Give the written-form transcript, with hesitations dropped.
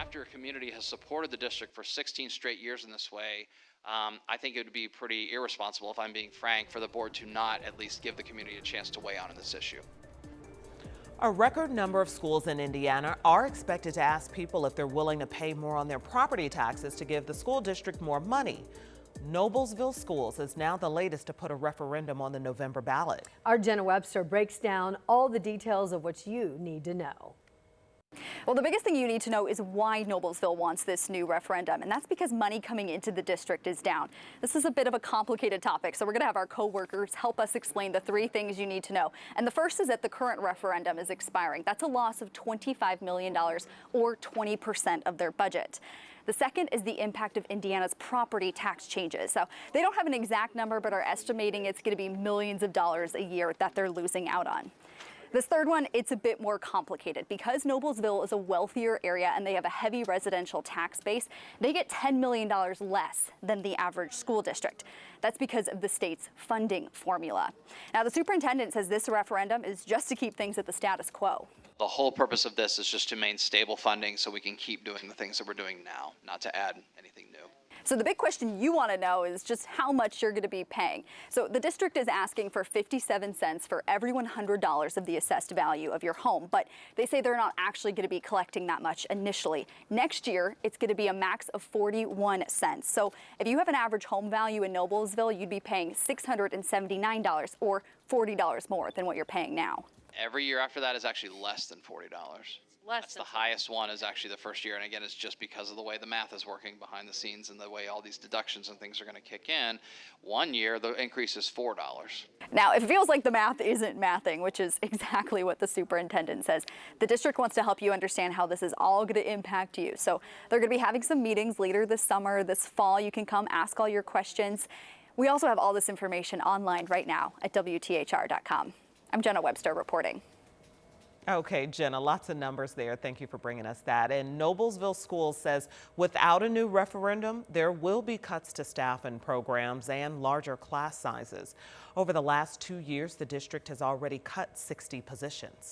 After a community has supported the district for 16 straight years in this way, I think it would be pretty irresponsible, if I'm being frank, for the board to not at least give the community a chance to weigh in on this issue. A record number of schools in Indiana are expected to ask people if they're willing to pay more on their property taxes to give the school district more money. Noblesville Schools is now the latest to put a referendum on the November ballot. Our Jenna Webster breaks down all the details of what you need to know. Well, the biggest thing you need to know is why Noblesville wants this new referendum, and that's because money coming into the district is down. This is a bit of a complicated topic, so we're going to have our co-workers help us explain the three things you need to know. And the first is that the current referendum is expiring. That's a loss of $25 million, or 20% of their budget. The second is the impact of Indiana's property tax changes. So they don't have an exact number, but are estimating it's going to be millions of dollars a year that they're losing out on. This third one, it's a bit more complicated. Because Noblesville is a wealthier area and they have a heavy residential tax base, they get $10 million less than the average school district. That's because of the state's funding formula. Now, the superintendent says this referendum is just to keep things at the status quo. The whole purpose of this is just to maintain stable funding so we can keep doing the things that we're doing now, not to add anything new. So the big question you want to know is just how much you're going to be paying. So the district is asking for 57 cents for every $100 of the assessed value of your home, but they say they're not actually going to be collecting that much initially. Next year, it's going to be a max of 41 cents. So if you have an average home value in Noblesville, you'd be paying $679 or $40 more than what you're paying now. Every year after that is actually less than $40. That's the highest one is actually the first year. And again, it's just because of the way the math is working behind the scenes and the way all these deductions and things are going to kick in. 1 year, the increase is $4. Now, it feels like the math isn't mathing, which is exactly what the superintendent says. The district wants to help you understand how this is all going to impact you. So they're going to be having some meetings later this summer, this fall. You can come ask all your questions. We also have all this information online right now at WTHR.com. I'm Jenna Webster reporting. Okay, Jenna, lots of numbers there. Thank you for bringing us that. And Noblesville Schools says without a new referendum, there will be cuts to staff and programs and larger class sizes. Over the last 2 years, the district has already cut 60 positions.